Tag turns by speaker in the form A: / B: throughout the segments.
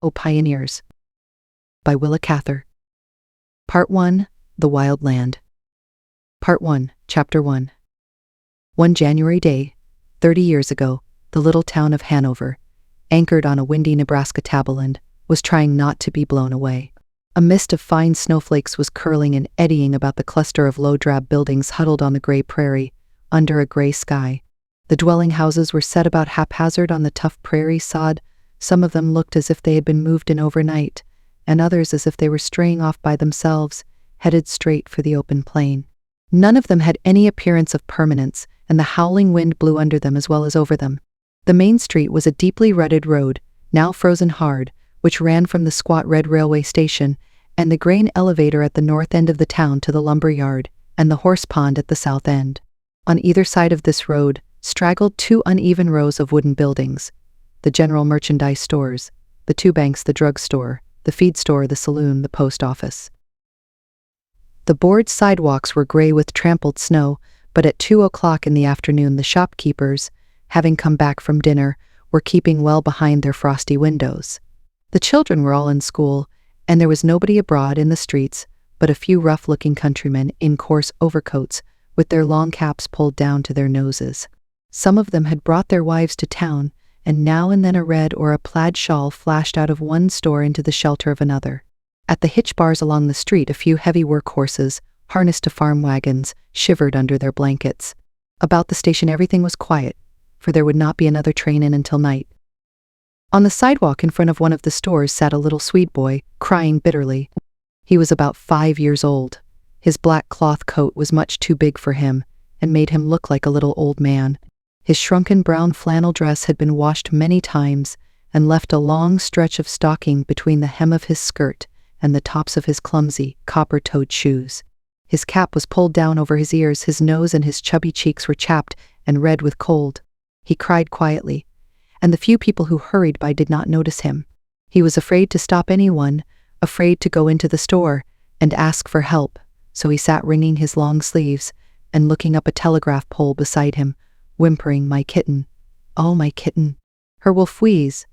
A: O Pioneers, by Willa Cather. Part 1, The Wild Land. Part 1, Chapter 1. One January day, 30 years ago, the little town of Hanover, anchored on a windy Nebraska tableland, was trying not to be blown away. A mist of fine snowflakes was curling and eddying about the cluster of low drab buildings huddled on the gray prairie, under a gray sky. The dwelling houses were set about haphazard on the tough prairie sod. Some of them looked as if they had been moved in overnight, and others as if they were straying off by themselves, headed straight for the open plain. None of them had any appearance of permanence, and the howling wind blew under them as well as over them. The main street was a deeply rutted road, now frozen hard, which ran from the squat red railway station and the grain elevator at the north end of the town to the lumber yard and the horse pond at the south end. On either side of this road straggled two uneven rows of wooden buildings: the general merchandise stores, the two banks, the drug store, the feed store, the saloon, the post office. The board sidewalks were gray with trampled snow, but at 2 o'clock in the afternoon the shopkeepers, having come back from dinner, were keeping well behind their frosty windows. The children were all in school, and there was nobody abroad in the streets but a few rough-looking countrymen in coarse overcoats with their long caps pulled down to their noses. Some of them had brought their wives to town, and now and then a red or a plaid shawl flashed out of one store into the shelter of another. At the hitch bars along the street a few heavy work horses, harnessed to farm wagons, shivered under their blankets. About the station everything was quiet, for there would not be another train in until night. On the sidewalk in front of one of the stores sat a little Swede boy, crying bitterly. He was about 5 years old. His black cloth coat was much too big for him, and made him look like a little old man. His shrunken brown flannel dress had been washed many times, and left a long stretch of stocking between the hem of his skirt and the tops of his clumsy, copper-toed shoes. His cap was pulled down over his ears, his nose and his chubby cheeks were chapped and red with cold. He cried quietly, and the few people who hurried by did not notice him. He was afraid to stop anyone, afraid to go into the store and ask for help, so he sat wringing his long sleeves and looking up a telegraph pole beside him, whimpering, "My kitten, oh my kitten." Her wolf wheeze.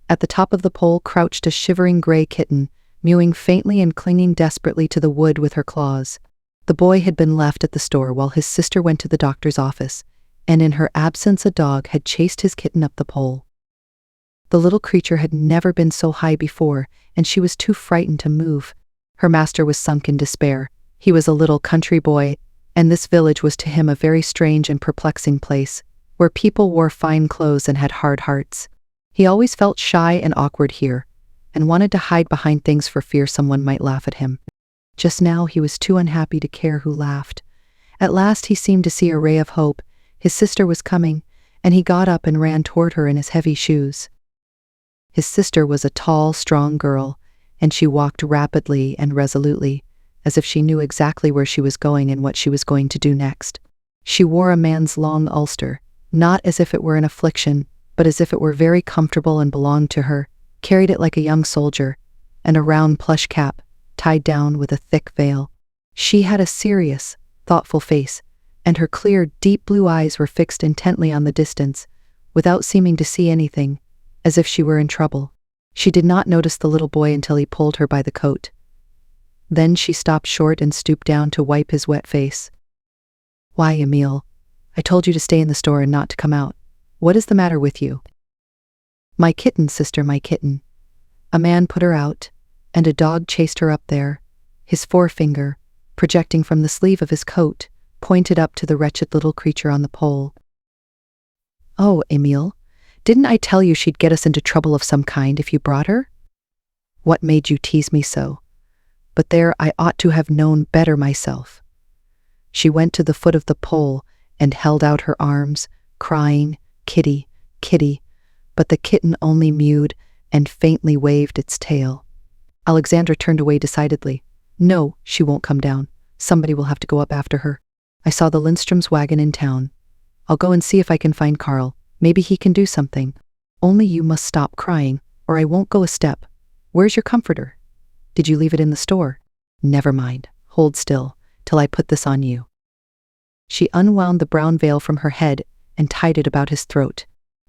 A: At the top of the pole crouched a shivering gray kitten, mewing faintly and clinging desperately to the wood with her claws. The boy had been left at the store while his sister went to the doctor's office, and in her absence a dog had chased his kitten up the pole. The little creature had never been so high before, and she was too frightened to move. Her master was sunk in despair. He was a little country boy, and this village was to him a very strange and perplexing place, where people wore fine clothes and had hard hearts. He always felt shy and awkward here, and wanted to hide behind things for fear someone might laugh at him. Just now he was too unhappy to care who laughed. At last he seemed to see a ray of hope. His sister was coming, and he got up and ran toward her in his heavy shoes. His sister was a tall, strong girl, and she walked rapidly and resolutely, as if she knew exactly where she was going and what she was going to do next. She wore a man's long ulster, not as if it were an affliction, but as if it were very comfortable and belonged to her, carried it like a young soldier, and a round plush cap, tied down with a thick veil. She had a serious, thoughtful face, and her clear, deep blue eyes were fixed intently on the distance, without seeming to see anything, as if she were in trouble. She did not notice the little boy until he pulled her by the coat. Then she stopped short and stooped down to wipe his wet face. "Why, Emile? I told you to stay in the store and not to come out. What is the matter with you?" "My kitten, sister, my kitten." A man put her out, and a dog chased her up there. His forefinger, projecting from the sleeve of his coat, pointed up to the wretched little creature on the pole. "Oh, Emile, didn't I tell you she'd get us into trouble of some kind if you brought her? What made you tease me so? But there, I ought to have known better myself." She went to the foot of the pole and held out her arms, crying, "Kitty, kitty," but the kitten only mewed and faintly waved its tail. Alexandra turned away decidedly. "No, she won't come down. Somebody will have to go up after her. I saw the Lindstrom's wagon in town. I'll go and see if I can find Carl. Maybe he can do something. Only you must stop crying, or I won't go a step. Where's your comforter? Did you leave it in the store? Never mind. Hold still, till I put this on you." She unwound the brown veil from her head and tied it about his throat.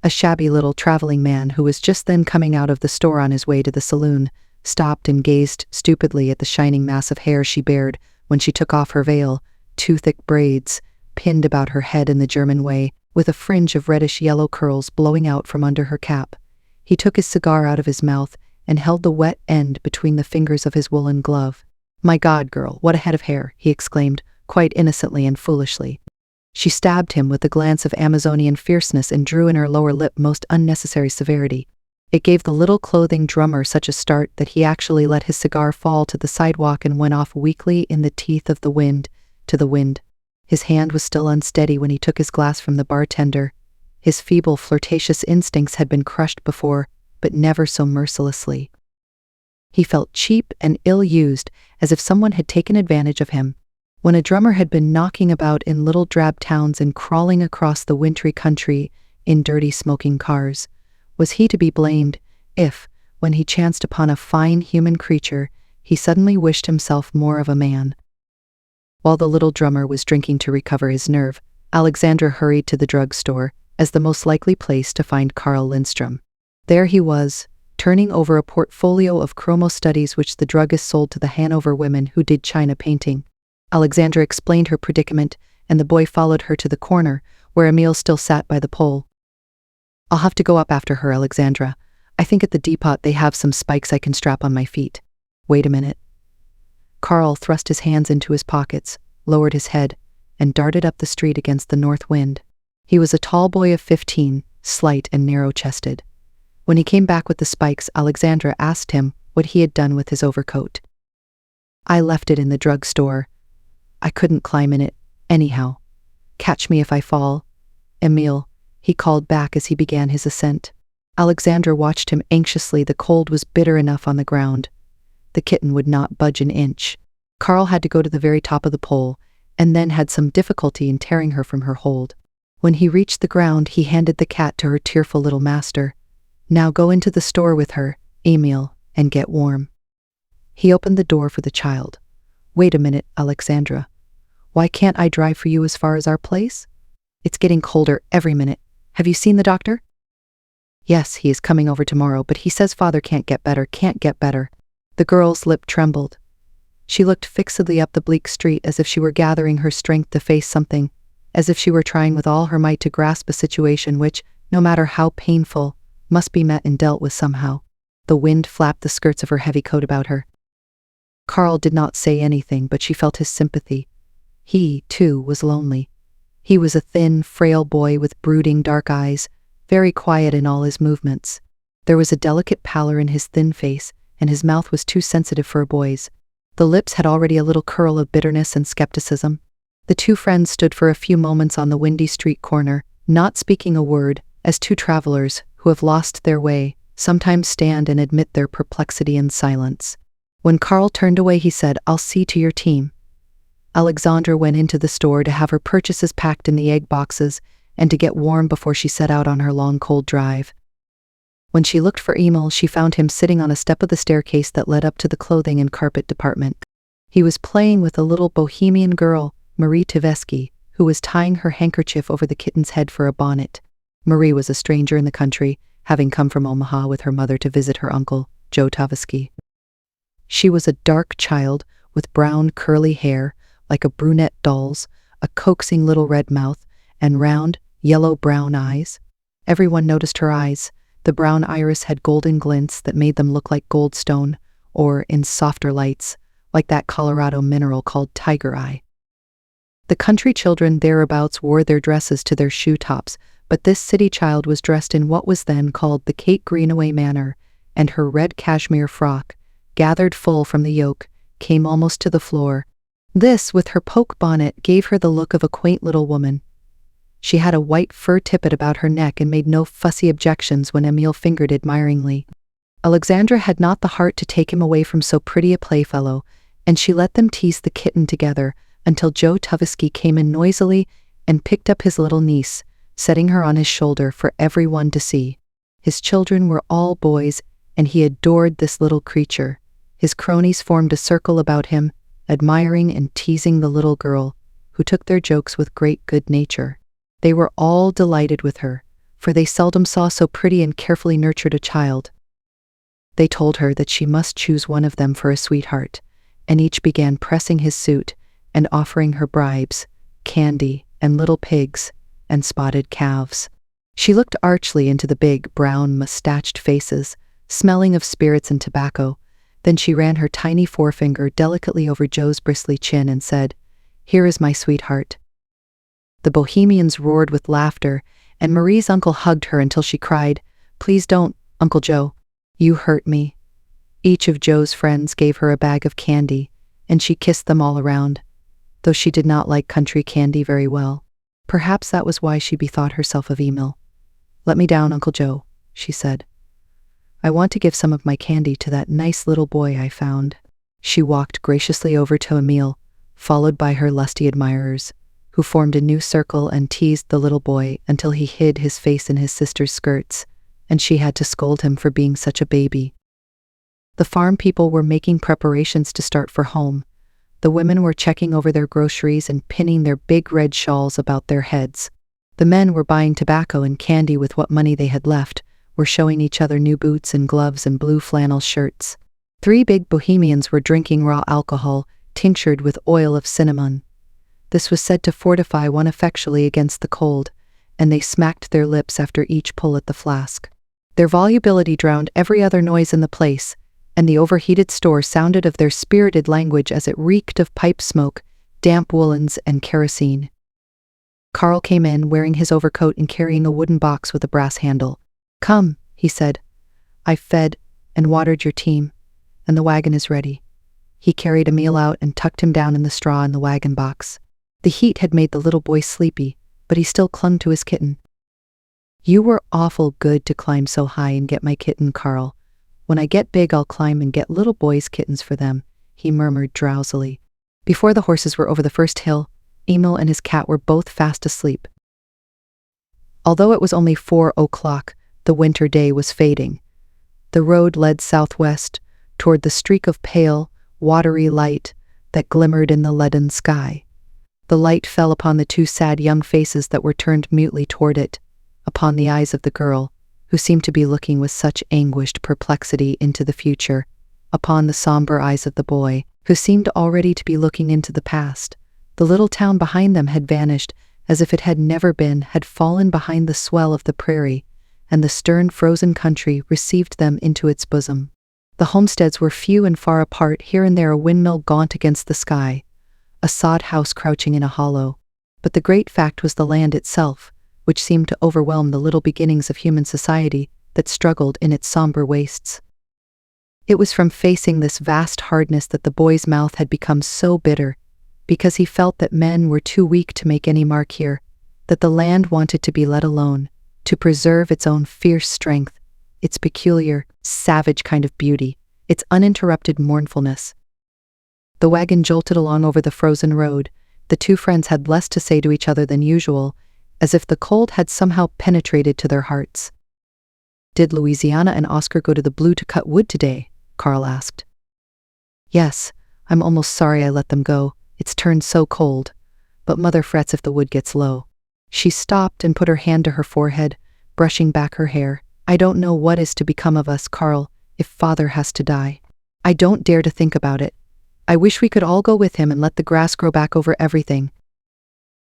A: A shabby little traveling man who was just then coming out of the store on his way to the saloon, stopped and gazed stupidly at the shining mass of hair she bared when she took off her veil, 2 thick braids, pinned about her head in the German way, with a fringe of reddish-yellow curls blowing out from under her cap. He took his cigar out of his mouth and held the wet end between the fingers of his woolen glove. "My God, girl, what a head of hair," he exclaimed, quite innocently and foolishly. She stabbed him with a glance of Amazonian fierceness and drew in her lower lip most unnecessary severity. It gave the little clothing drummer such a start that he actually let his cigar fall to the sidewalk and went off weakly in the teeth of the wind, to the wind. His hand was still unsteady when he took his glass from the bartender. His feeble, flirtatious instincts had been crushed before, but never so mercilessly. He felt cheap and ill-used, as if someone had taken advantage of him. When a drummer had been knocking about in little drab towns and crawling across the wintry country in dirty smoking cars, was he to be blamed if, when he chanced upon a fine human creature, he suddenly wished himself more of a man? While the little drummer was drinking to recover his nerve, Alexandra hurried to the drugstore as the most likely place to find Carl Lindstrom. There he was, turning over a portfolio of chromo studies which the druggist sold to the Hanover women who did china painting. Alexandra explained her predicament, and the boy followed her to the corner, where Emil still sat by the pole. "I'll have to go up after her, Alexandra. I think at the depot they have some spikes I can strap on my feet." "Wait a minute." Carl thrust his hands into his pockets, lowered his head, and darted up the street against the north wind. He was a tall boy of 15, slight and narrow-chested. When he came back with the spikes, Alexandra asked him what he had done with his overcoat. "I left it in the drugstore. I couldn't climb in it, anyhow. Catch me if I fall, Emil," he called back as he began his ascent. Alexandra watched him anxiously. The cold was bitter enough on the ground. The kitten would not budge an inch. Carl had to go to the very top of the pole, and then had some difficulty in tearing her from her hold. When he reached the ground, he handed the cat to her tearful little master. "Now go into the store with her, Emil, and get warm." He opened the door for the child. "Wait a minute, Alexandra. Why can't I drive for you as far as our place? It's getting colder every minute. Have you seen the doctor?" "Yes, he is coming over tomorrow, but he says father can't get better. The girl's lip trembled. She looked fixedly up the bleak street as if she were gathering her strength to face something, as if she were trying with all her might to grasp a situation which, no matter how painful, must be met and dealt with somehow. The wind flapped the skirts of her heavy coat about her. Carl did not say anything, but she felt his sympathy. He, too, was lonely. He was a thin, frail boy with brooding dark eyes, very quiet in all his movements. There was a delicate pallor in his thin face, and his mouth was too sensitive for a boy's. The lips had already a little curl of bitterness and skepticism. The two friends stood for a few moments on the windy street corner, not speaking a word, as two travelers, who have lost their way, sometimes stand and admit their perplexity in silence. When Carl turned away, he said, "I'll see to your team." Alexandra went into the store to have her purchases packed in the egg boxes and to get warm before she set out on her long cold drive. When she looked for Emil, she found him sitting on a step of the staircase that led up to the clothing and carpet department. He was playing with a little bohemian girl, Marie Tversky, who was tying her handkerchief over the kitten's head for a bonnet. Marie was a stranger in the country, having come from Omaha with her mother to visit her uncle, Joe Tversky. She was a dark child with brown curly hair, like a brunette doll's, a coaxing little red mouth, and round, yellow-brown eyes. Everyone noticed her eyes. The brown iris had golden glints that made them look like goldstone, or, in softer lights, like that Colorado mineral called tiger eye. The country children thereabouts wore their dresses to their shoe tops, but this city child was dressed in what was then called the Kate Greenaway manner, and her red cashmere frock, gathered full from the yoke, came almost to the floor. This, with her poke bonnet, gave her the look of a quaint little woman. She had a white fur tippet about her neck and made no fussy objections when Emil fingered admiringly. Alexandra had not the heart to take him away from so pretty a playfellow, and she let them tease the kitten together until Joe Tversky came in noisily and picked up his little niece, setting her on his shoulder for everyone to see. His children were all boys, and he adored this little creature. His cronies formed a circle about him, admiring and teasing the little girl, who took their jokes with great good nature. They were all delighted with her, for they seldom saw so pretty and carefully nurtured a child. They told her that she must choose one of them for a sweetheart, and each began pressing his suit and offering her bribes, candy, and little pigs, and spotted calves. She looked archly into the big, brown, mustached faces, smelling of spirits and tobacco. Then she ran her tiny forefinger delicately over Joe's bristly chin and said, "Here is my sweetheart." The Bohemians roared with laughter, and Marie's uncle hugged her until she cried, "Please don't, Uncle Joe. You hurt me." Each of Joe's friends gave her a bag of candy, and she kissed them all around, though she did not like country candy very well. Perhaps that was why she bethought herself of Emil. "Let me down, Uncle Joe," she said. "I want to give some of my candy to that nice little boy I found." She walked graciously over to Emil, followed by her lusty admirers, who formed a new circle and teased the little boy until he hid his face in his sister's skirts, and she had to scold him for being such a baby. The farm people were making preparations to start for home. The women were checking over their groceries and pinning their big red shawls about their heads. The men were buying tobacco and candy with what money they had left, were showing each other new boots and gloves and blue flannel shirts. 3 big Bohemians were drinking raw alcohol, tinctured with oil of cinnamon. This was said to fortify one effectually against the cold, and they smacked their lips after each pull at the flask. Their volubility drowned every other noise in the place, and the overheated store sounded of their spirited language as it reeked of pipe smoke, damp woolens, and kerosene. Carl came in wearing his overcoat and carrying a wooden box with a brass handle. "Come," he said. "I've fed and watered your team, and the wagon is ready." He carried Emil out and tucked him down in the straw in the wagon box. The heat had made the little boy sleepy, but he still clung to his kitten. "You were awful good to climb so high and get my kitten, Carl. When I get big, I'll climb and get little boys' kittens for them," he murmured drowsily. Before the horses were over the first hill, Emil and his cat were both fast asleep. Although it was only 4 o'clock, the winter day was fading. The road led southwest, toward the streak of pale, watery light that glimmered in the leaden sky. The light fell upon the 2 sad young faces that were turned mutely toward it, upon the eyes of the girl, who seemed to be looking with such anguished perplexity into the future, upon the somber eyes of the boy, who seemed already to be looking into the past. The little town behind them had vanished, as if it had never been, had fallen behind the swell of the prairie, and the stern frozen country received them into its bosom. The homesteads were few and far apart, here and there a windmill gaunt against the sky, a sod house crouching in a hollow. But the great fact was the land itself, which seemed to overwhelm the little beginnings of human society that struggled in its somber wastes. It was from facing this vast hardness that the boy's mouth had become so bitter, because he felt that men were too weak to make any mark here, that the land wanted to be let alone, to preserve its own fierce strength, its peculiar, savage kind of beauty, its uninterrupted mournfulness. The wagon jolted along over the frozen road. The 2 friends had less to say to each other than usual, as if the cold had somehow penetrated to their hearts. "Did Louisiana and Oscar go to the Blue to cut wood today?" Carl asked. "Yes, I'm almost sorry I let them go. It's turned so cold. But Mother frets if the wood gets low." She stopped and put her hand to her forehead, brushing back her hair. "I don't know what is to become of us, Carl, if Father has to die. I don't dare to think about it. I wish we could all go with him and let the grass grow back over everything."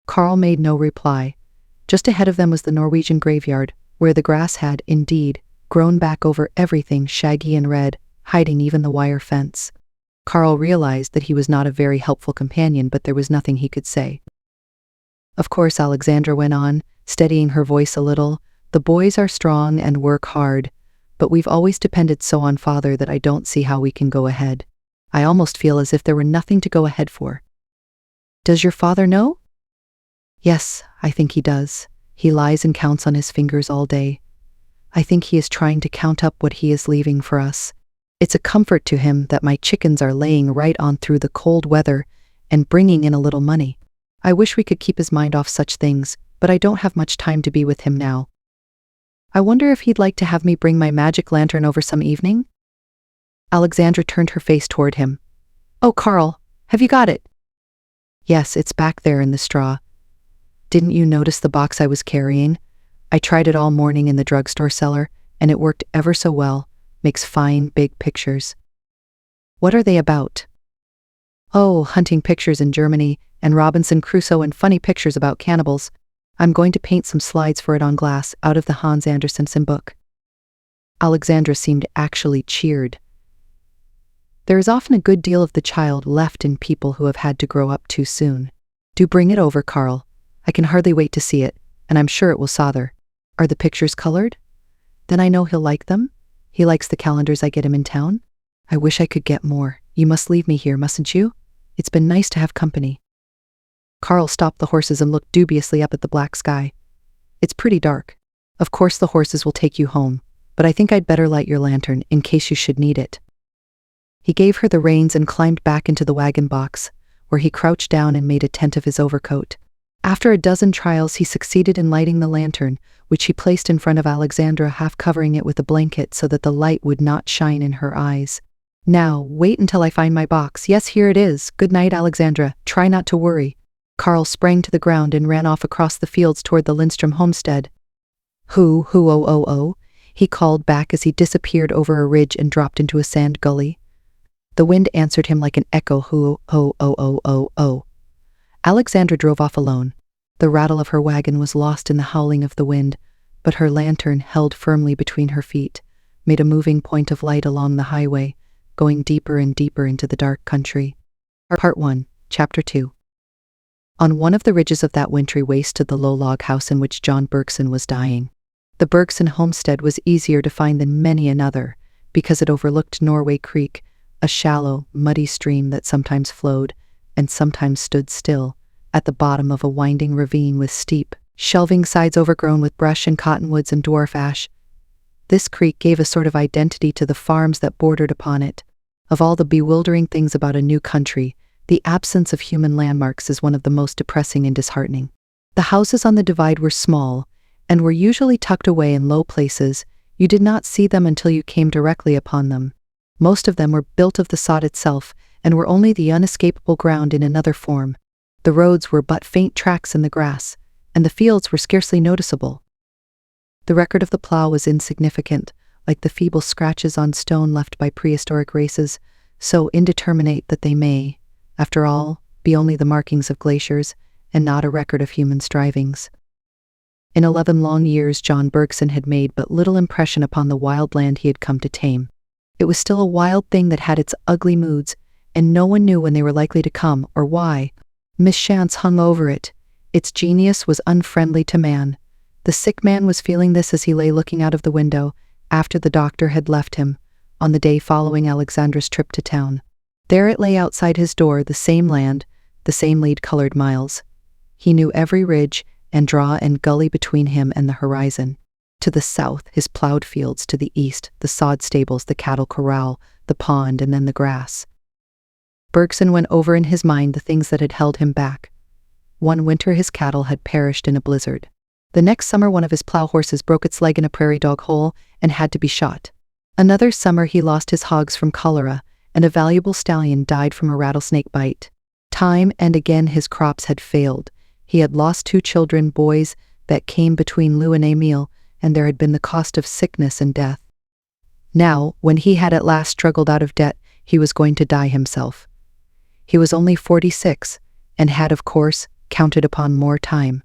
A: Carl made no reply. Just ahead of them was the Norwegian graveyard, where the grass had, indeed, grown back over everything shaggy and red, hiding even the wire fence. Carl realized that he was not a very helpful companion, but there was nothing he could say. "Of course," Alexandra went on, steadying her voice a little, "the boys are strong and work hard, but we've always depended so on Father that I don't see how we can go ahead. I almost feel as if there were nothing to go ahead for." "Does your father know?" "Yes, I think he does. He lies and counts on his fingers all day. I think he is trying to count up what he is leaving for us. It's a comfort to him that my chickens are laying right on through the cold weather and bringing in a little money. I wish we could keep his mind off such things, but I don't have much time to be with him now. I wonder if he'd like to have me bring my magic lantern over some evening?" Alexandra turned her face toward him. "Oh, Carl, have you got it?" "Yes, it's back there in the straw. Didn't you notice the box I was carrying? I tried it all morning in the drugstore cellar, and it worked ever so well, makes fine, big pictures. What are they about? Oh, hunting pictures in Germany, and Robinson Crusoe and funny pictures about cannibals. I'm going to paint some slides for it on glass out of the Hans Andersen book. Alexandra seemed actually cheered. There is often a good deal of the child left in people who have had to grow up too soon. Do bring it over, Carl. I can hardly wait to see it, and I'm sure it will sother. Are the pictures colored? Then I know he'll like them. He likes the calendars I get him in town. I wish I could get more. You must leave me here, mustn't you? It's been nice to have company. Carl stopped the horses and looked dubiously up at the black sky. It's pretty dark. Of course the horses will take you home, but I think I'd better light your lantern in case you should need it. He gave her the reins and climbed back into the wagon box, where he crouched down and made a tent of his overcoat. After a dozen trials, he succeeded in lighting the lantern, which he placed in front of Alexandra, half covering it with a blanket so that the light would not shine in her eyes. Now, wait until I find my box. Yes, here it is. Good night, Alexandra. Try not to worry. Carl sprang to the ground and ran off across the fields toward the Lindstrom homestead. Oh, he called back as he disappeared over a ridge and dropped into a sand gully. The wind answered him like an echo. Oh. Alexandra drove off alone. The rattle of her wagon was lost in the howling of the wind, but her lantern, held firmly between her feet, made a moving point of light along the highway, going deeper and deeper into the dark country. Part 1, Chapter 2. On one of the ridges of that wintry waste stood the low log house in which John Bergson was dying. The Bergson homestead was easier to find than many another, because it overlooked Norway Creek, a shallow, muddy stream that sometimes flowed, and sometimes stood still, at the bottom of a winding ravine with steep, shelving sides overgrown with brush and cottonwoods and dwarf ash. This creek gave a sort of identity to the farms that bordered upon it. Of all the bewildering things about a new country, the absence of human landmarks is one of the most depressing and disheartening. The houses on the divide were small, and were usually tucked away in low places. You did not see them until you came directly upon them. Most of them were built of the sod itself, and were only the unescapable ground in another form. The roads were but faint tracks in the grass, and the fields were scarcely noticeable. The record of the plow was insignificant, like the feeble scratches on stone left by prehistoric races, so indeterminate that they may, after all, be only the markings of glaciers, and not a record of human strivings. In 11 long years, John Bergson had made but little impression upon the wild land he had come to tame. It was still a wild thing that had its ugly moods, and no one knew when they were likely to come or why. Mischance hung over it. Its genius was unfriendly to man. The sick man was feeling this as he lay looking out of the window, after the doctor had left him, on the day following Alexandra's trip to town. There it lay outside his door, the same land, the same lead-colored miles. He knew every ridge and draw and gully between him and the horizon. To the south, his plowed fields; to the east, the sod stables, the cattle corral, the pond, and then the grass. Bergson went over in his mind the things that had held him back. One winter his cattle had perished in a blizzard. The next summer one of his plow horses broke its leg in a prairie dog hole and had to be shot. Another summer he lost his hogs from cholera, and a valuable stallion died from a rattlesnake bite. Time and again his crops had failed. He had lost 2 children, boys, that came between Lou and Emile, and there had been the cost of sickness and death. Now, when he had at last struggled out of debt, he was going to die himself. He was only 46, and had, of course, counted upon more time.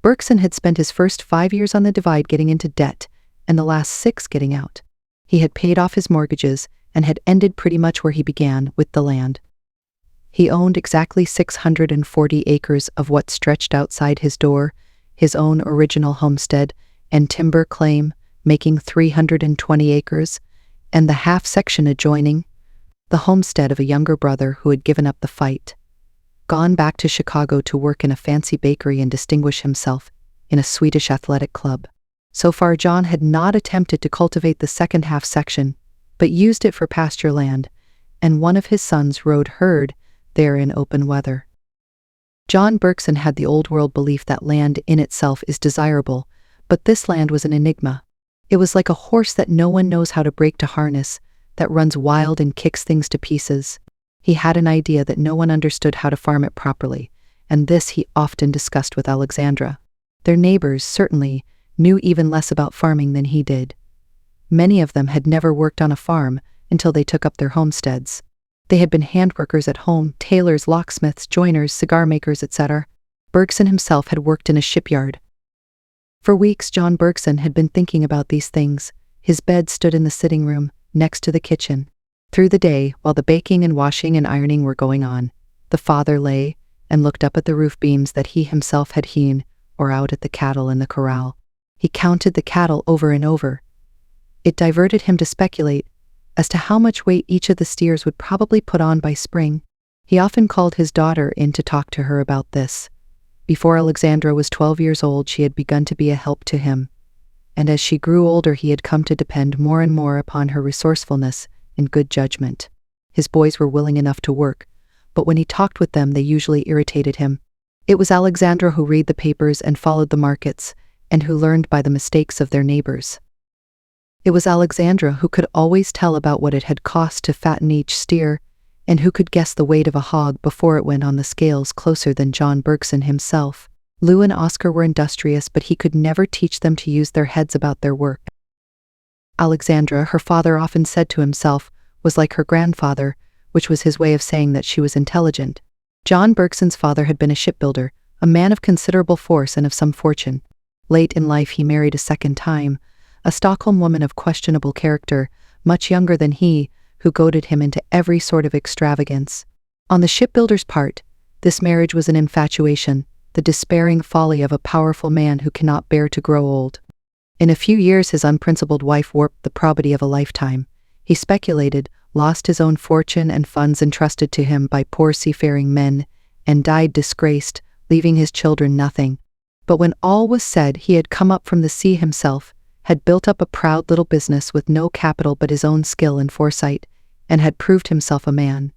A: Bergson had spent his first 5 years on the divide getting into debt, and the last 6 getting out. He had paid off his mortgages, and had ended pretty much where he began, with the land. He owned exactly 640 acres of what stretched outside his door, his own original homestead, and timber claim, making 320 acres, and the half-section adjoining, the homestead of a younger brother who had given up the fight, gone back to Chicago to work in a fancy bakery and distinguish himself in a Swedish athletic club. So far John had not attempted to cultivate the second half-section, but used it for pasture land, and one of his sons rode herd there in open weather. John Bergson had the old-world belief that land in itself is desirable, but this land was an enigma. It was like a horse that no one knows how to break to harness, that runs wild and kicks things to pieces. He had an idea that no one understood how to farm it properly, and this he often discussed with Alexandra. Their neighbors, certainly, knew even less about farming than he did. Many of them had never worked on a farm until they took up their homesteads. They had been handworkers at home, tailors, locksmiths, joiners, cigar makers, etc. Bergson himself had worked in a shipyard. For weeks, John Bergson had been thinking about these things. His bed stood in the sitting room, next to the kitchen. Through the day, while the baking and washing and ironing were going on, the father lay and looked up at the roof beams that he himself had hewn, or out at the cattle in the corral. He counted the cattle over and over. It diverted him to speculate as to how much weight each of the steers would probably put on by spring. He often called his daughter in to talk to her about this. Before Alexandra was 12 years old, she had begun to be a help to him, and as she grew older, he had come to depend more and more upon her resourcefulness and good judgment. His boys were willing enough to work, but when he talked with them, they usually irritated him. It was Alexandra who read the papers and followed the markets, and who learned by the mistakes of their neighbors. It was Alexandra who could always tell about what it had cost to fatten each steer, and who could guess the weight of a hog before it went on the scales closer than John Bergson himself. Lou and Oscar were industrious, but he could never teach them to use their heads about their work. Alexandra, her father often said to himself, was like her grandfather, which was his way of saying that she was intelligent. John Bergson's father had been a shipbuilder, a man of considerable force and of some fortune. Late in life he married a second time, a Stockholm woman of questionable character, much younger than he, who goaded him into every sort of extravagance. On the shipbuilder's part, this marriage was an infatuation, the despairing folly of a powerful man who cannot bear to grow old. In a few years his unprincipled wife warped the probity of a lifetime. He speculated, lost his own fortune and funds entrusted to him by poor seafaring men, and died disgraced, leaving his children nothing. But when all was said, he had come up from the sea himself, had built up a proud little business with no capital but his own skill and foresight, and had proved himself a man.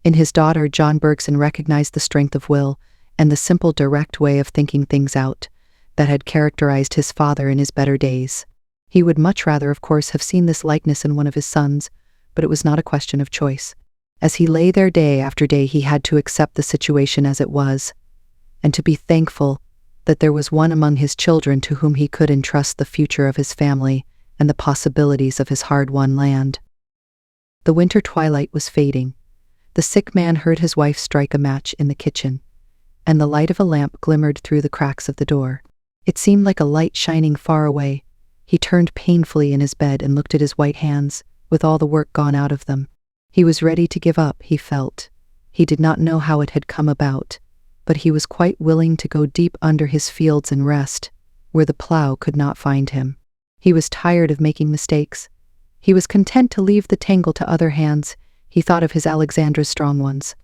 A: In his daughter, John Bergson recognized the strength of will and the simple, direct way of thinking things out that had characterized his father in his better days. He would much rather, of course, have seen this likeness in one of his sons, but it was not a question of choice. As he lay there day after day, he had to accept the situation as it was, and to be thankful that there was one among his children to whom he could entrust the future of his family and the possibilities of his hard-won land. The winter twilight was fading. The sick man heard his wife strike a match in the kitchen, and the light of a lamp glimmered through the cracks of the door. It seemed like a light shining far away. He turned painfully in his bed and looked at his white hands, with all the work gone out of them. He was ready to give up, he felt. He did not know how it had come about, but he was quite willing to go deep under his fields and rest, where the plow could not find him. He was tired of making mistakes. He was content to leave the tangle to other hands. He thought of his Alexandra's strong ones.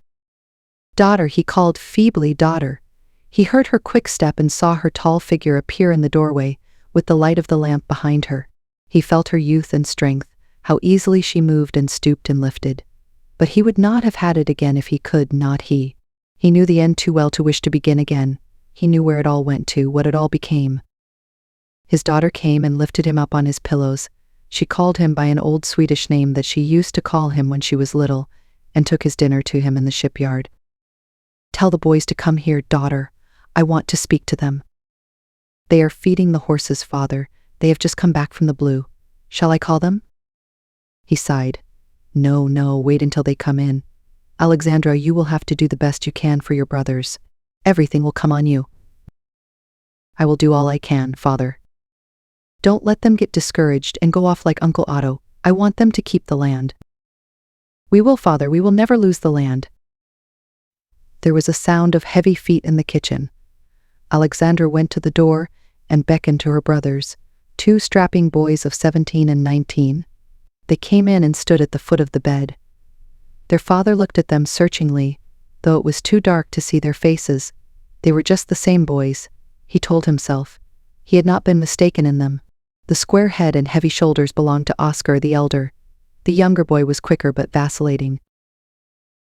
A: "Daughter," he called feebly, "daughter." He heard her quick step and saw her tall figure appear in the doorway, with the light of the lamp behind her. He felt her youth and strength, how easily she moved and stooped and lifted. But he would not have had it again if he could, not he. He knew the end too well to wish to begin again. He knew where it all went to, what it all became. His daughter came and lifted him up on his pillows. She called him by an old Swedish name that she used to call him when she was little, and took his dinner to him in the shipyard. "Tell the boys to come here, daughter. I want to speak to them." "They are feeding the horses, father. They have just come back from the Blue. Shall I call them?" He sighed. No, wait until they come in. Alexandra, you will have to do the best you can for your brothers. Everything will come on you." "I will do all I can, father. Don't let them get discouraged and go off like Uncle Otto. I want them to keep the land." "We will, father, we will never lose the land." There was a sound of heavy feet in the kitchen. Alexandra went to the door and beckoned to her brothers, 2 strapping boys of 17 and 19. They came in and stood at the foot of the bed. Their father looked at them searchingly, though it was too dark to see their faces. They were just the same boys, he told himself. He had not been mistaken in them. The square head and heavy shoulders belonged to Oscar, the elder. The younger boy was quicker but vacillating.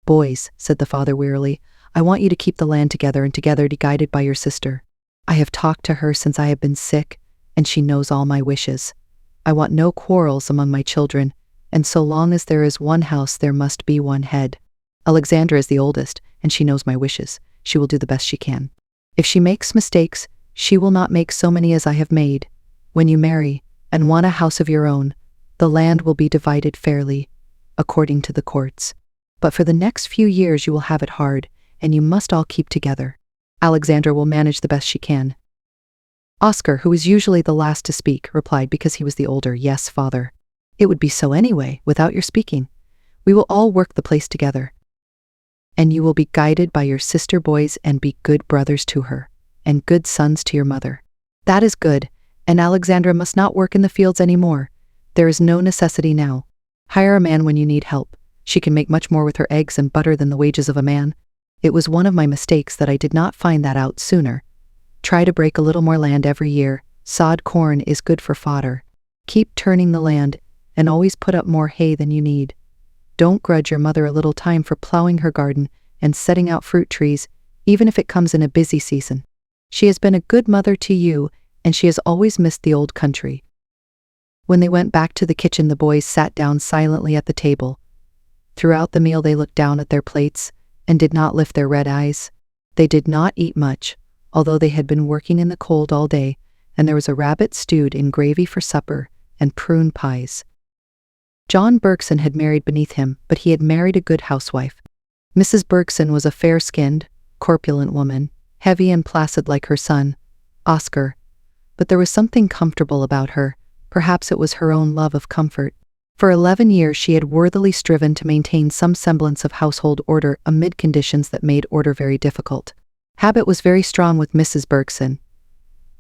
A: "Boys," said the father wearily, "I want you to keep the land together and together, guided by your sister. I have talked to her since I have been sick, and she knows all my wishes. I want no quarrels among my children, and so long as there is one house, there must be one head. Alexandra is the oldest, and she knows my wishes. She will do the best she can. If she makes mistakes, She will not make so many as I have made. When you marry, and want a house of your own, the land will be divided fairly, according to the courts. But for the next few years you will have it hard, and you must all keep together. Alexandra will manage the best she can." Oscar, who was usually the last to speak, replied because he was the older, "Yes, father. It would be so anyway, without your speaking. We will all work the place together. And you will be guided by your sister boys and be good brothers to her, and good sons to your mother. That is good, and Alexandra must not work in the fields any more. There is no necessity now. Hire a man when you need help. She can make much more with her eggs and butter than the wages of a man. It was one of my mistakes that I did not find that out sooner. Try to break a little more land every year. Sod corn is good for fodder. Keep turning the land, and always put up more hay than you need. Don't grudge your mother a little time for plowing her garden and setting out fruit trees, even if it comes in a busy season. She has been a good mother to you, and she has always missed the old country." When they went back to the kitchen, the boys sat down silently at the table. Throughout the meal they looked down at their plates and did not lift their red eyes. They did not eat much, although they had been working in the cold all day, and there was a rabbit stewed in gravy for supper and prune pies. John Bergson had married beneath him, but he had married a good housewife. Mrs. Bergson was a fair-skinned, corpulent woman, heavy and placid like her son, Oscar, but there was something comfortable about her. Perhaps it was her own love of comfort. For 11 years she had worthily striven to maintain some semblance of household order amid conditions that made order very difficult. Habit was very strong with Mrs. Bergson,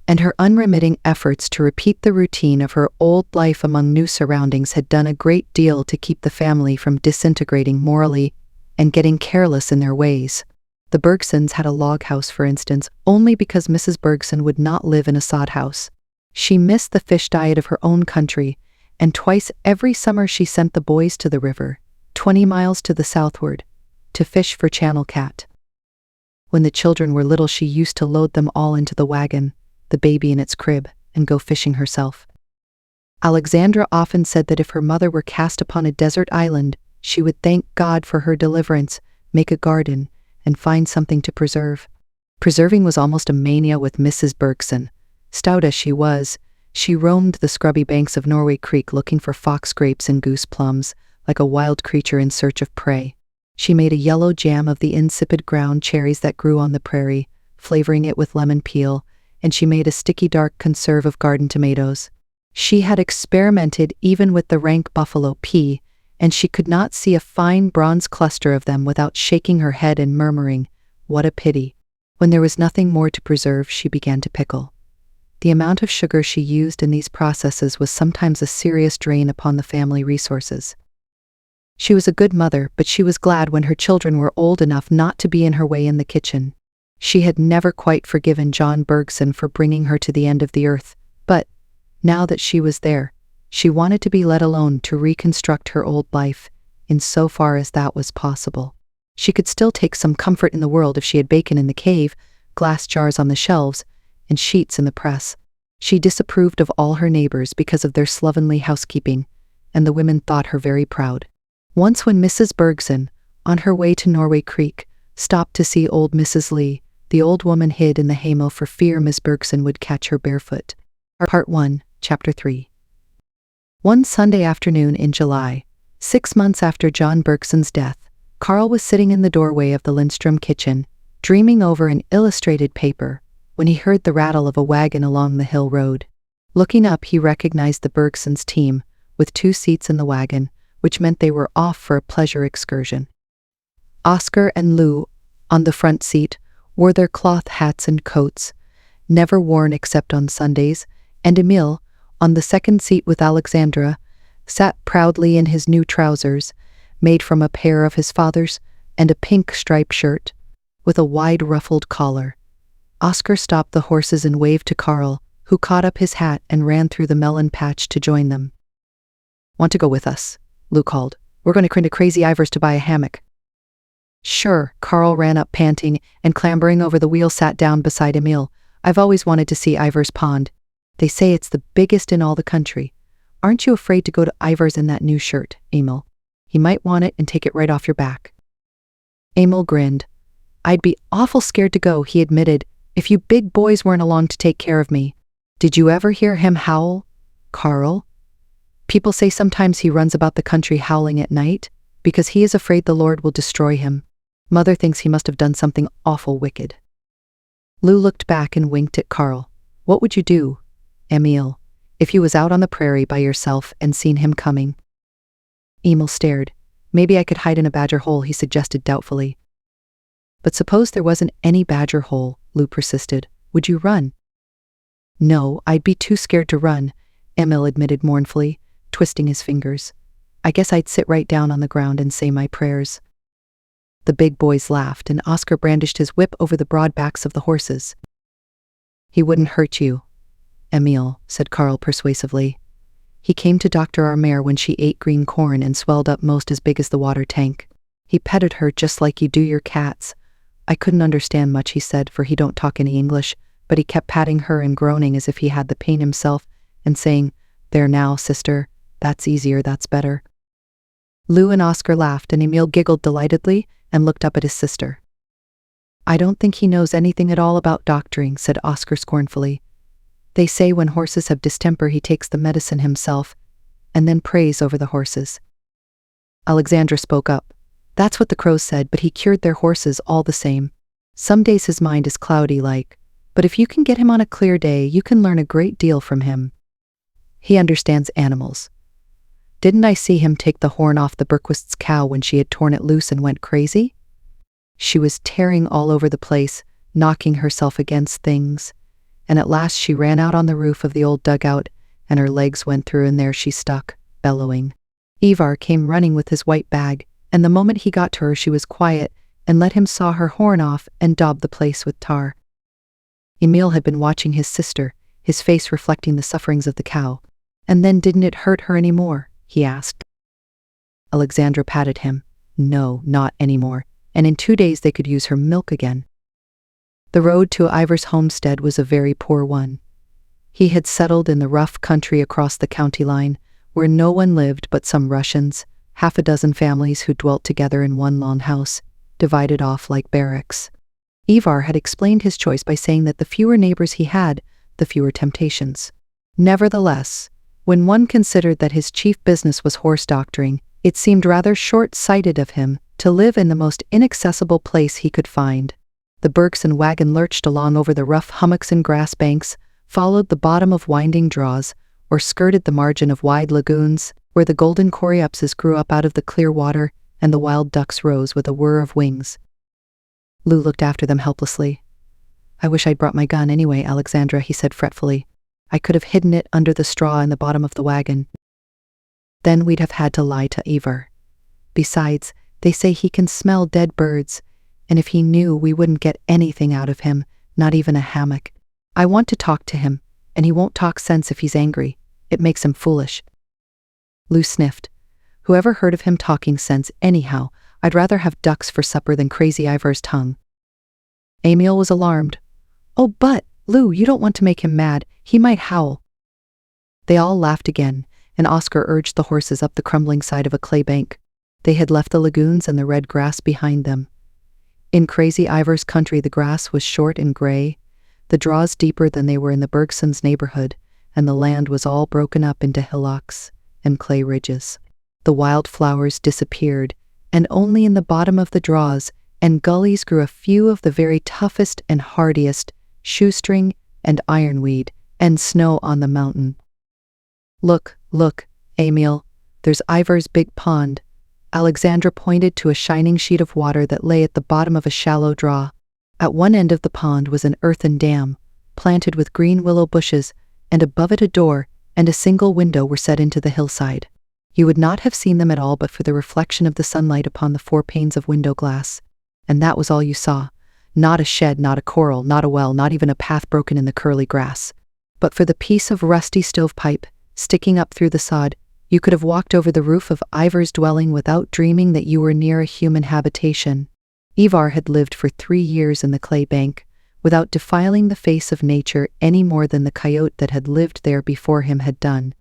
A: and her unremitting efforts to repeat the routine of her old life among new surroundings had done a great deal to keep the family from disintegrating morally and getting careless in their ways. The Bergsons had a log house, for instance, only because Mrs. Bergson would not live in a sod house. She missed the fish diet of her own country, and twice every summer she sent the boys to the river, 20 miles to the southward, to fish for channel cat. When the children were little, she used to load them all into the wagon, the baby in its crib, and go fishing herself. Alexandra often said that if her mother were cast upon a desert island, she would thank God for her deliverance, make a garden, and find something to preserve. Preserving was almost a mania with Mrs. Bergson. Stout as she was, she roamed the scrubby banks of Norway Creek looking for fox grapes and goose plums, like a wild creature in search of prey. She made a yellow jam of the insipid ground cherries that grew on the prairie, flavoring it with lemon peel, and she made a sticky dark conserve of garden tomatoes. She had experimented even with the rank buffalo pea, and she could not see a fine bronze cluster of them without shaking her head and murmuring, "What a pity." When there was nothing more to preserve, she began to pickle. The amount of sugar she used in these processes was sometimes a serious drain upon the family resources. She was a good mother, but she was glad when her children were old enough not to be in her way in the kitchen. She had never quite forgiven John Bergson for bringing her to the end of the earth, but, now that she was there, she wanted to be let alone to reconstruct her old life, in so far as that was possible. She could still take some comfort in the world if she had bacon in the cave, glass jars on the shelves, and sheets in the press. She disapproved of all her neighbors because of their slovenly housekeeping, and the women thought her very proud. Once when Mrs. Bergson, on her way to Norway Creek, stopped to see old Mrs. Lee, the old woman hid in the haymow for fear Miss Bergson would catch her barefoot. Part 1, Chapter 3. One Sunday afternoon in July, 6 months after John Bergson's death, Carl was sitting in the doorway of the Lindstrom kitchen, dreaming over an illustrated paper, when he heard the rattle of a wagon along the hill road. Looking up, he recognized the Bergsons' team, with 2 seats in the wagon, which meant they were off for a pleasure excursion. Oscar and Lou, on the front seat, wore their cloth hats and coats, never worn except on Sundays, and Emil, on the second seat with Alexandra, sat proudly in his new trousers, made from a pair of his father's, and a pink striped shirt, with a wide ruffled collar. Oscar stopped the horses and waved to Carl, who caught up his hat and ran through the melon patch to join them. "Want to go with us?" Lou called. "We're going to Crazy Ivar's to buy a hammock." "Sure." Carl ran up panting, and clambering over the wheel sat down beside Emil. "I've always wanted to see Ivar's pond. They say it's the biggest in all the country. Aren't you afraid to go to Ivar's in that new shirt, Emil? He might want it and take it right off your back." Emil grinned. "I'd be awful scared to go," he admitted, If you big boys weren't along to take care of me. Did you ever hear him howl, Carl? People say sometimes he runs about the country howling at night, because he is afraid the Lord will destroy him. Mother thinks he must have done something awful wicked. Lou looked back and winked at Carl. What would you do, Emil, if you was out on the prairie by yourself and seen him coming? Emil stared. Maybe I could hide in a badger hole, he suggested doubtfully. But suppose there wasn't any badger hole, Lou persisted. Would you run? No, I'd be too scared to run, Emil admitted mournfully, twisting his fingers. I guess I'd sit right down on the ground and say my prayers. The big boys laughed, and Oscar brandished his whip over the broad backs of the horses. He wouldn't hurt you, Emil, said Carl persuasively. He came to doctor our mare when she ate green corn and swelled up most as big as the water tank. He petted her just like you do your cats. I couldn't understand much, he said, for he don't talk any English, but he kept patting her and groaning as if he had the pain himself and saying, There now, sister, that's easier, that's better. Lou and Oscar laughed, and Emil giggled delightedly and looked up at his sister. I don't think he knows anything at all about doctoring, said Oscar scornfully. They say when horses have distemper he takes the medicine himself and then prays over the horses. Alexandra spoke up. That's what the crows said, but he cured their horses all the same. Some days his mind is cloudy like, but if you can get him on a clear day, you can learn a great deal from him. He understands animals. Didn't I see him take the horn off the Berquist's cow when she had torn it loose and went crazy? She was tearing all over the place, knocking herself against things, and at last she ran out on the roof of the old dugout, and her legs went through, and there she stuck, bellowing. Ivar came running with his white bag, and the moment he got to her she was quiet and let him saw her horn off and daub the place with tar. Emil had been watching his sister, his face reflecting the sufferings of the cow. And then didn't it hurt her any more? He asked. Alexandra patted him. No, not anymore, and in 2 days they could use her milk again. The road to Ivar's homestead was a very poor one. He had settled in the rough country across the county line, where no one lived but some Russians, 6 families who dwelt together in one long house, divided off like barracks. Ivar had explained his choice by saying that the fewer neighbors he had, the fewer temptations. Nevertheless, when one considered that his chief business was horse doctoring, it seemed rather short-sighted of him to live in the most inaccessible place he could find. The Bergson wagon lurched along over the rough hummocks and grass banks, followed the bottom of winding draws, or skirted the margin of wide lagoons, where the golden coreopsis grew up out of the clear water and the wild ducks rose with a whir of wings. Lou looked after them helplessly. I wish I'd brought my gun anyway, Alexandra, he said fretfully. I could have hidden it under the straw in the bottom of the wagon. Then we'd have had to lie to Ivar. Besides, they say he can smell dead birds, and if he knew, we wouldn't get anything out of him, not even a hammock. I want to talk to him, and he won't talk sense if he's angry. It makes him foolish. Lou sniffed. Whoever heard of him talking sense anyhow? I'd rather have ducks for supper than crazy Ivar's tongue. Emil was alarmed. Oh, but, Lou, you don't want to make him mad. He might howl. They all laughed again, and Oscar urged the horses up the crumbling side of a clay bank. They had left the lagoons and the red grass behind them. In crazy Ivar's country the grass was short and gray, the draws deeper than they were in the Bergsons' neighborhood, and the land was all broken up into hillocks and clay ridges. The wild flowers disappeared, and only in the bottom of the draws and gullies grew a few of the very toughest and hardiest shoestring and ironweed and snow on the mountain. Look, Emil, there's Ivar's big pond. Alexandra pointed to a shining sheet of water that lay at the bottom of a shallow draw. At one end of the pond was an earthen dam, planted with green willow bushes, and above it a door and a single window were set into the hillside. You would not have seen them at all but for the reflection of the sunlight upon the 4 panes of window glass. And that was all you saw. Not a shed, not a corral, not a well, not even a path broken in the curly grass. But for the piece of rusty stovepipe, sticking up through the sod, you could have walked over the roof of Ivar's dwelling without dreaming that you were near a human habitation. Ivar had lived for 3 years in the clay bank, without defiling the face of nature any more than the coyote that had lived there before him had done.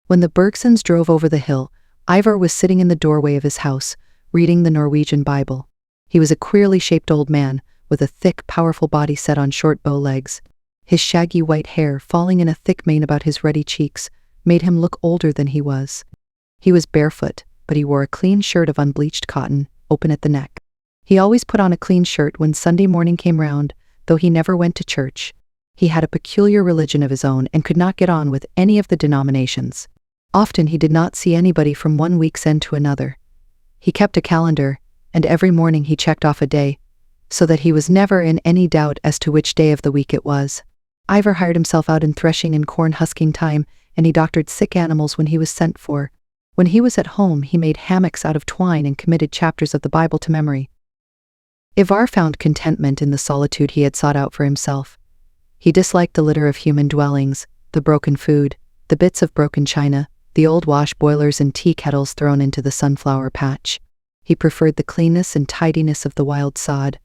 A: When the Bergsons drove over the hill, Ivar was sitting in the doorway of his house, reading the Norwegian Bible. He was a queerly shaped old man, with a thick, powerful body set on short bow legs. His shaggy white hair, falling in a thick mane about his ruddy cheeks, made him look older than he was. He was barefoot, but he wore a clean shirt of unbleached cotton, open at the neck. He always put on a clean shirt when Sunday morning came round, though he never went to church. He had a peculiar religion of his own and could not get on with any of the denominations. Often he did not see anybody from one week's end to another. He kept a calendar, and every morning he checked off a day, so that he was never in any doubt as to which day of the week it was. Ivar hired himself out in threshing and corn husking time, and he doctored sick animals when he was sent for. When he was at home, he made hammocks out of twine and committed chapters of the Bible to memory. Ivar found contentment in the solitude he had sought out for himself. He disliked the litter of human dwellings, the broken food, the bits of broken china, the old wash boilers and tea kettles thrown into the sunflower patch. He preferred the cleanness and tidiness of the wild sod.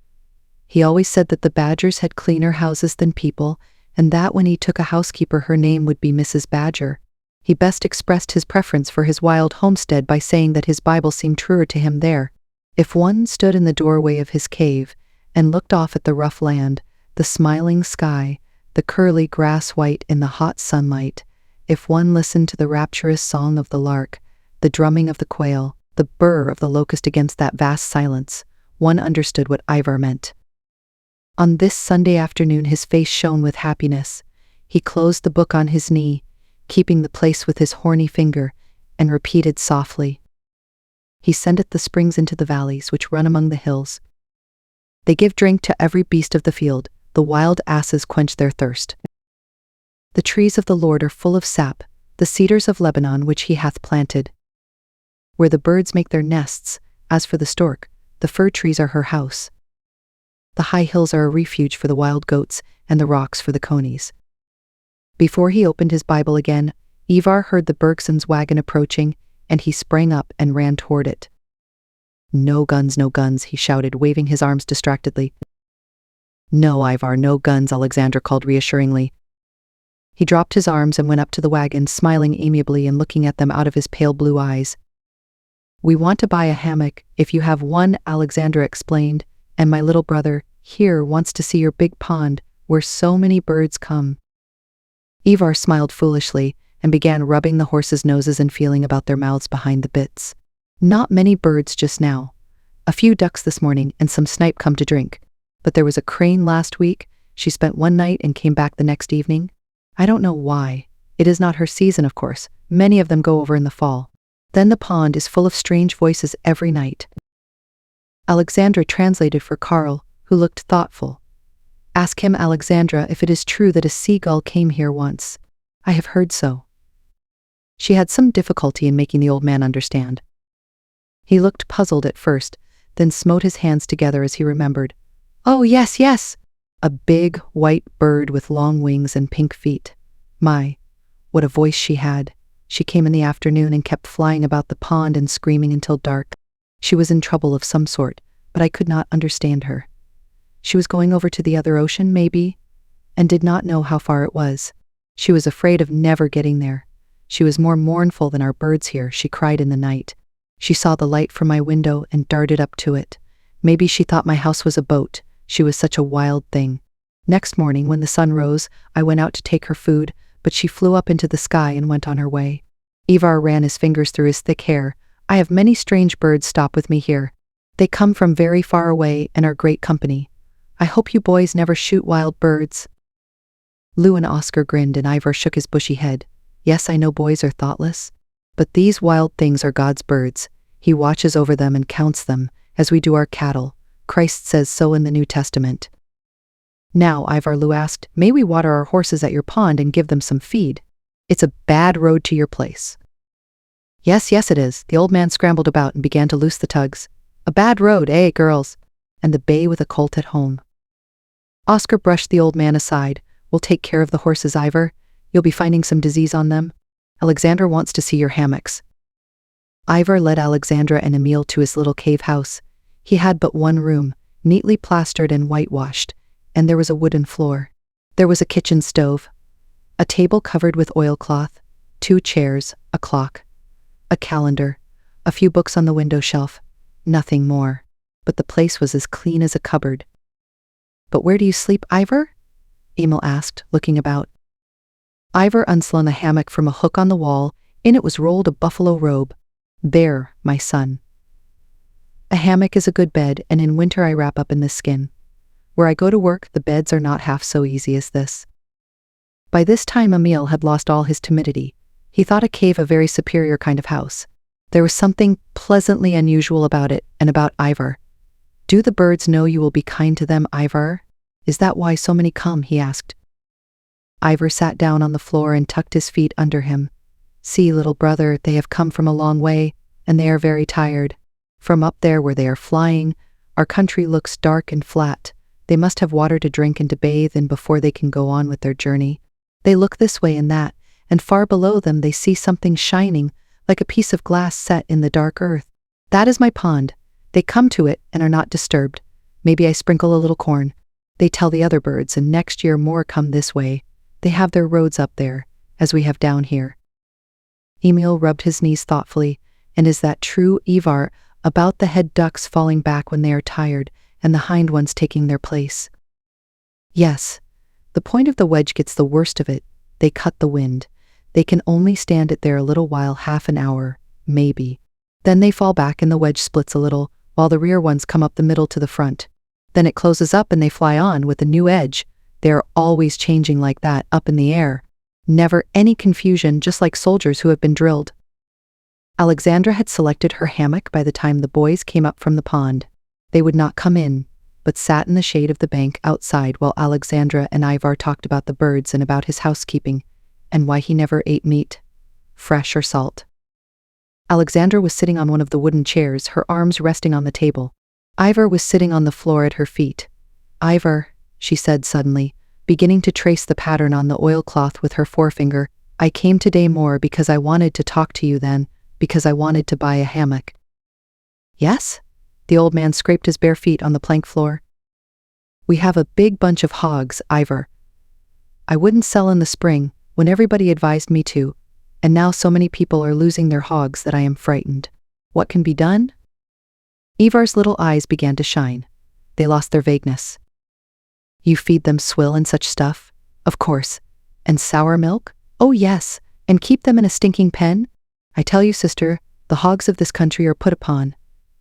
A: He always said that the Badgers had cleaner houses than people, and that when he took a housekeeper her name would be Mrs. Badger. He best expressed his preference for his wild homestead by saying that his Bible seemed truer to him there. If one stood in the doorway of his cave and looked off at the rough land, the smiling sky, the curly grass white in the hot sunlight, if one listened to the rapturous song of the lark, the drumming of the quail, the burr of the locust against that vast silence, one understood what Ivar meant. On this Sunday afternoon his face shone with happiness. He closed the book on his knee, keeping the place with his horny finger, and repeated softly, "He sendeth the springs into the valleys which run among the hills. They give drink to every beast of the field, the wild asses quench their thirst. The trees of the Lord are full of sap, the cedars of Lebanon which he hath planted. Where the birds make their nests, as for the stork, the fir trees are her house. The high hills are a refuge for the wild goats, and the rocks for the conies." Before he opened his Bible again, Ivar heard the Bergsons' wagon approaching, and he sprang up and ran toward it. "No guns, no guns," he shouted, waving his arms distractedly. "No, Ivar, no guns," Alexandra called reassuringly. He dropped his arms and went up to the wagon, smiling amiably and looking at them out of his pale blue eyes. "We want to buy a hammock, if you have one," Alexandra explained, "and my little brother, here, wants to see your big pond, where so many birds come." Ivar smiled foolishly and began rubbing the horses' noses and feeling about their mouths behind the bits. "Not many birds just now. A few ducks this morning and some snipe come to drink. But there was a crane last week. She spent one night and came back the next evening. I don't know why. It is not her season, of course. Many of them go over in the fall. Then the pond is full of strange voices every night." Alexandra translated for Carl, who looked thoughtful. "Ask him, Alexandra, if it is true that a seagull came here once. I have heard so." She had some difficulty in making the old man understand. He looked puzzled at first, then smote his hands together as he remembered. "Oh, yes, yes! A big, white bird with long wings and pink feet. My, what a voice she had. She came in the afternoon and kept flying about the pond and screaming until dark. She was in trouble of some sort, but I could not understand her. She was going over to the other ocean, maybe, and did not know how far it was. She was afraid of never getting there. She was more mournful than our birds here. She cried in the night. She saw the light from my window and darted up to it. Maybe she thought my house was a boat. She was such a wild thing. Next morning, when the sun rose, I went out to take her food, but she flew up into the sky and went on her way." Ivar ran his fingers through his thick hair. "I have many strange birds stop with me here. They come from very far away and are great company. I hope you boys never shoot wild birds." Lou and Oscar grinned and Ivar shook his bushy head. "Yes, I know boys are thoughtless, but these wild things are God's birds. He watches over them and counts them, as we do our cattle. Christ says so in the New Testament." "Now, Ivar," Lou asked, "may we water our horses at your pond and give them some feed? It's a bad road to your place." "Yes, yes it is." The old man scrambled about and began to loose the tugs. "A bad road, eh, girls? And the bay with a colt at home." Oscar brushed the old man aside. "We'll take care of the horses, Ivar. You'll be finding some disease on them. Alexandra wants to see your hammocks." Ivar led Alexandra and Emil to his little cave house. He had but one room, neatly plastered and whitewashed, and there was a wooden floor. There was a kitchen stove, a table covered with oilcloth, 2 chairs, a clock, a calendar, a few books on the window shelf, nothing more. But the place was as clean as a cupboard. But where do you sleep, Ivor? Emil asked, looking about. Ivor unslung a hammock from a hook on the wall. In it was rolled a buffalo robe. There, my son. A hammock is a good bed, and in winter I wrap up in this skin. Where I go to work, the beds are not half so easy as this. By this time Emil had lost all his timidity. He thought a cave a very superior kind of house. There was something pleasantly unusual about it, and about Ivor. Do the birds know you will be kind to them, Ivor? Is that why so many come? He asked. Ivor sat down on the floor and tucked his feet under him. See, little brother, they have come from a long way, and they are very tired. From up there where they are flying, our country looks dark and flat. They must have water to drink and to bathe in before they can go on with their journey. They look this way and that, and far below them they see something shining, like a piece of glass set in the dark earth. That is my pond. They come to it and are not disturbed. Maybe I sprinkle a little corn. They tell the other birds, and next year more come this way. They have their roads up there, as we have down here. Emil rubbed his knees thoughtfully. And is that true, Ivar, about the head ducks falling back when they are tired, and the hind ones taking their place? Yes. The point of the wedge gets the worst of it. They cut the wind. They can only stand it there a little while, half an hour, maybe. Then they fall back and the wedge splits a little, while the rear ones come up the middle to the front. Then it closes up and they fly on with a new edge. They are always changing like that, up in the air. Never any confusion, just like soldiers who have been drilled. Alexandra had selected her hammock by the time the boys came up from the pond. They would not come in, but sat in the shade of the bank outside while Alexandra and Ivar talked about the birds and about his housekeeping, and why he never ate meat, fresh or salt. Alexandra was sitting on one of the wooden chairs, her arms resting on the table. Ivar was sitting on the floor at her feet. Ivar, she said suddenly, beginning to trace the pattern on the oilcloth with her forefinger, I came today more because I wanted to talk to you than because I wanted to buy a hammock. Yes? The old man scraped his bare feet on the plank floor. We have a big bunch of hogs, Ivar. I wouldn't sell in the spring, when everybody advised me to, and now so many people are losing their hogs that I am frightened. What can be done? Ivar's little eyes began to shine. They lost their vagueness. You feed them swill and such stuff? Of course. And sour milk? Oh yes. And keep them in a stinking pen? I tell you, sister, the hogs of this country are put upon.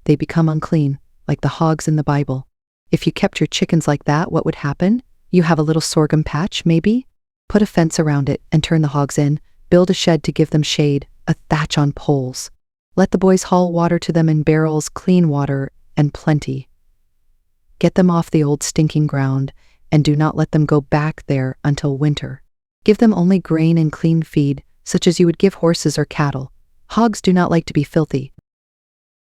A: They become unclean, like the hogs in the Bible. If you kept your chickens like that, what would happen? You have a little sorghum patch, maybe? Put a fence around it and turn the hogs in. Build a shed to give them shade, a thatch on poles. Let the boys haul water to them in barrels, clean water, and plenty. Get them off the old stinking ground, and do not let them go back there until winter. Give them only grain and clean feed, such as you would give horses or cattle. Hogs do not like to be filthy.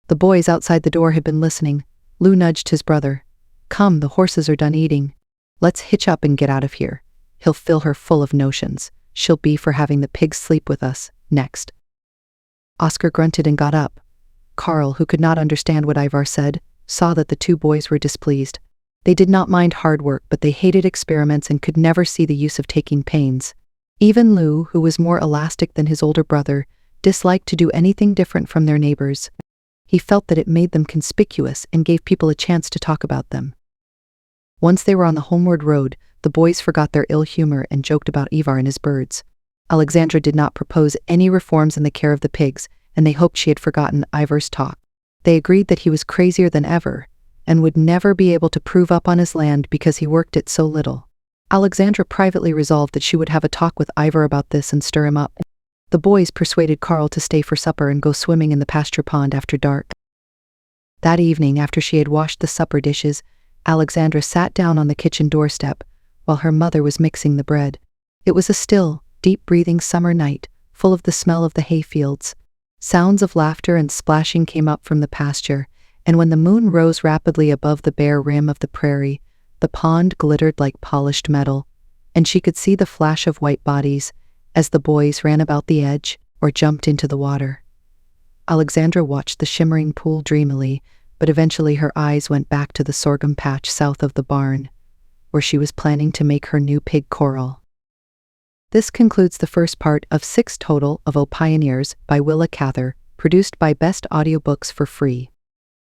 A: The boys outside the door had been listening. Lou nudged his brother. Come, the horses are done eating. Let's hitch up and get out of here. He'll fill her full of notions. She'll be for having the pigs sleep with us, next. Oscar grunted and got up. Carl, who could not understand what Ivar said, saw that the two boys were displeased. They did not mind hard work, but they hated experiments and could never see the use of taking pains. Even Lou, who was more elastic than his older brother, disliked to do anything different from their neighbors. He felt that it made them conspicuous and gave people a chance to talk about them. Once they were on the homeward road, the boys forgot their ill humor and joked about Ivar and his birds. Alexandra did not propose any reforms in the care of the pigs, and they hoped she had forgotten Ivar's talk. They agreed that he was crazier than ever, and would never be able to prove up on his land because he worked it so little. Alexandra privately resolved that she would have a talk with Ivar about this and stir him up. The boys persuaded Carl to stay for supper and go swimming in the pasture pond after dark. That evening, after she had washed the supper dishes, Alexandra sat down on the kitchen doorstep while her mother was mixing the bread. It was a still, deep-breathing summer night, full of the smell of the hayfields. Sounds of laughter and splashing came up from the pasture, and when the moon rose rapidly above the bare rim of the prairie, the pond glittered like polished metal, and she could see the flash of white bodies as the boys ran about the edge or jumped into the water. Alexandra watched the shimmering pool dreamily, but eventually her eyes went back to the sorghum patch south of the barn, where she was planning to make her new pig corral. This concludes the first part of 6 total of O Pioneers by Willa Cather, produced by Best Audiobooks for free.